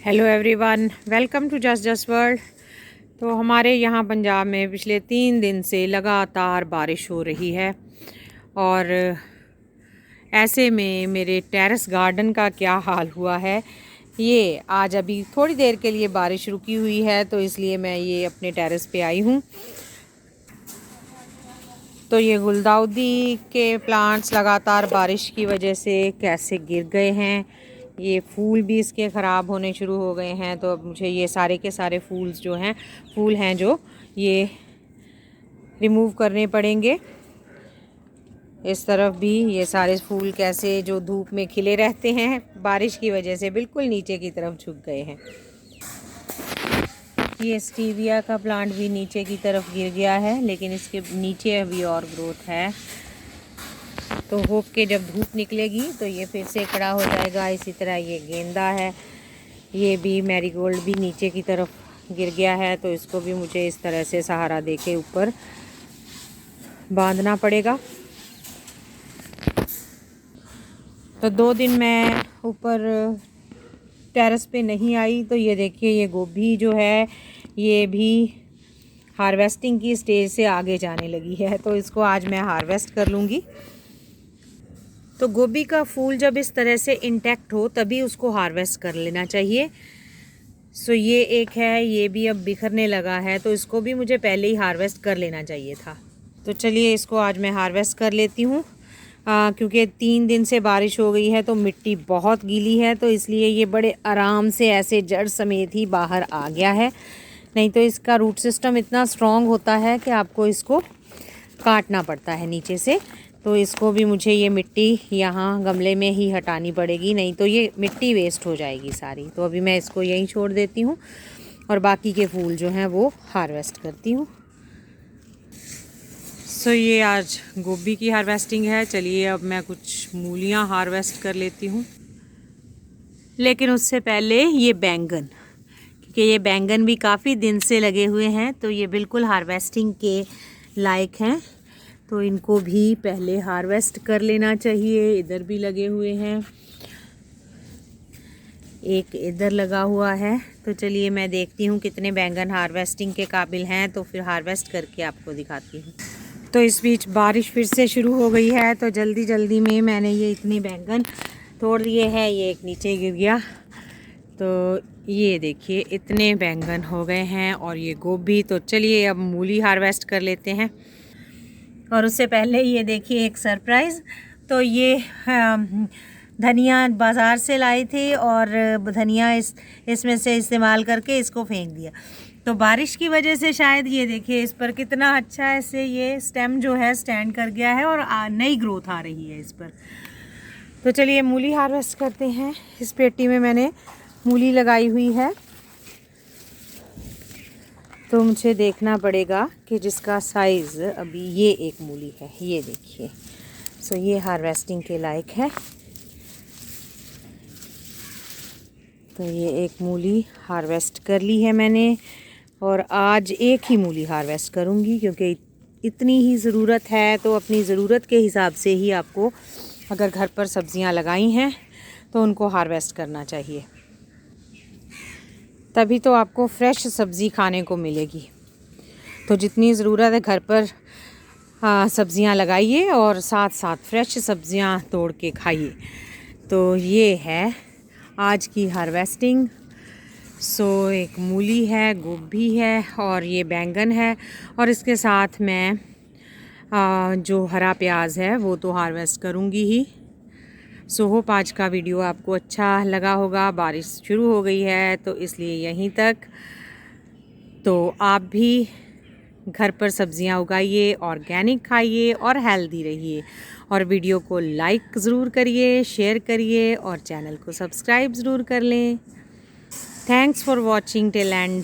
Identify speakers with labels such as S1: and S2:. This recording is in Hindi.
S1: Hello everyone, welcome to just world. तो हमारे यहाँ पंजाब में पिछले 3 दिन से लगातार बारिश हो रही है और ऐसे में मेरे टेरेस गार्डन का क्या हाल हुआ है। ये आज अभी थोड़ी देर के लिए बारिश रुकी हुई है तो इसलिए मैं ये अपने टेरेस पे आई हूँ। तो ये गुलदाउदी के प्लांट्स लगातार बारिश की वजह से कैसे गिर गए हैं। ये फूल भी इसके ख़राब होने शुरू हो गए हैं। तो अब मुझे ये सारे के सारे फूल हैं जो ये रिमूव करने पड़ेंगे। इस तरफ भी ये सारे फूल कैसे जो धूप में खिले रहते हैं बारिश की वजह से बिल्कुल नीचे की तरफ झुक गए हैं। ये स्टीविया का प्लांट भी नीचे की तरफ गिर गया है, लेकिन इसके नीचे अभी और ग्रोथ है। तो होप के जब धूप निकलेगी तो ये फिर से खड़ा हो जाएगा। इसी तरह ये गेंदा है, ये भी मैरीगोल्ड भी नीचे की तरफ गिर गया है, तो इसको भी मुझे इस तरह से सहारा देके ऊपर बांधना पड़ेगा। तो 2 दिन मैं ऊपर टेरेस पे नहीं आई तो ये देखिए ये गोभी जो है ये भी हार्वेस्टिंग की स्टेज से आगे जाने लगी है, तो इसको आज मैं हार्वेस्ट कर लूँगी। तो गोभी का फूल जब इस तरह से इंटैक्ट हो तभी उसको हार्वेस्ट कर लेना चाहिए। सो ये एक है, ये भी अब बिखरने लगा है तो इसको भी मुझे पहले ही हार्वेस्ट कर लेना चाहिए था। तो चलिए इसको आज मैं हार्वेस्ट कर लेती हूँ। क्योंकि 3 दिन से बारिश हो गई है तो मिट्टी बहुत गीली है, तो इसलिए ये बड़े आराम से ऐसे जड़ समेत ही बाहर आ गया है। नहीं तो इसका रूट सिस्टम इतना स्ट्रॉन्ग होता है कि आपको इसको काटना पड़ता है नीचे से। तो इसको भी मुझे ये मिट्टी यहाँ गमले में ही हटानी पड़ेगी, नहीं तो ये मिट्टी वेस्ट हो जाएगी सारी। तो अभी मैं इसको यहीं छोड़ देती हूँ और बाकी के फूल जो हैं वो हार्वेस्ट करती हूँ। सो ये आज गोभी की हार्वेस्टिंग है। चलिए अब मैं कुछ मूलियाँ हार्वेस्ट कर लेती हूँ, लेकिन उससे पहले ये बैंगन, क्योंकि ये बैंगन भी काफ़ी दिन से लगे हुए हैं तो ये बिल्कुल हार्वेस्टिंग के लायक हैं। तो इनको भी पहले हार्वेस्ट कर लेना चाहिए। इधर भी लगे हुए हैं, एक इधर लगा हुआ है। तो चलिए मैं देखती हूँ कितने बैंगन हार्वेस्टिंग के काबिल हैं, तो फिर हार्वेस्ट करके आपको दिखाती हूँ। तो इस बीच बारिश फिर से शुरू हो गई है तो जल्दी जल्दी में मैंने ये इतने बैंगन तोड़ लिए हैं। ये एक नीचे गिर गया, तो ये देखिए इतने बैंगन हो गए हैं और ये गोभी। तो चलिए अब मूली हार्वेस्ट कर लेते हैं। और उससे पहले ये देखिए एक सरप्राइज़। तो ये धनिया बाज़ार से लाई थी और धनिया इसमें से इस्तेमाल करके इसको फेंक दिया। तो बारिश की वजह से शायद ये देखिए इस पर कितना अच्छा ऐसे ये स्टेम जो है स्टैंड कर गया है और नई ग्रोथ आ रही है इस पर। तो चलिए मूली हार्वेस्ट करते हैं। इस पेटी में मैंने मूली लगाई हुई है, तो मुझे देखना पड़ेगा कि जिसका साइज़ अभी ये एक मूली है, ये देखिए। सो ये हार्वेस्टिंग के लायक है। तो ये एक मूली हार्वेस्ट कर ली है मैंने और आज एक ही मूली हार्वेस्ट करूँगी, क्योंकि इतनी ही ज़रूरत है। तो अपनी ज़रूरत के हिसाब से ही आपको अगर घर पर सब्ज़ियाँ लगाई हैं तो उनको हार्वेस्ट करना चाहिए, तभी तो आपको फ्रेश सब्ज़ी खाने को मिलेगी। तो जितनी ज़रूरत है घर पर सब्ज़ियाँ लगाइए और साथ साथ फ्रेश सब्ज़ियाँ तोड़ के खाइए। तो ये है आज की हार्वेस्टिंग। सो एक मूली है, गोभी है और ये बैंगन है, और इसके साथ मैं जो हरा प्याज है वो तो हार्वेस्ट करूँगी ही। सो होप आज का वीडियो आपको अच्छा लगा होगा। बारिश शुरू हो गई है तो इसलिए यहीं तक। तो आप भी घर पर सब्जियां उगाइए, ऑर्गेनिक खाइए और हेल्दी रहिए। और वीडियो को लाइक ज़रूर करिए, शेयर करिए और चैनल को सब्सक्राइब ज़रूर कर लें। Thanks for watching till and.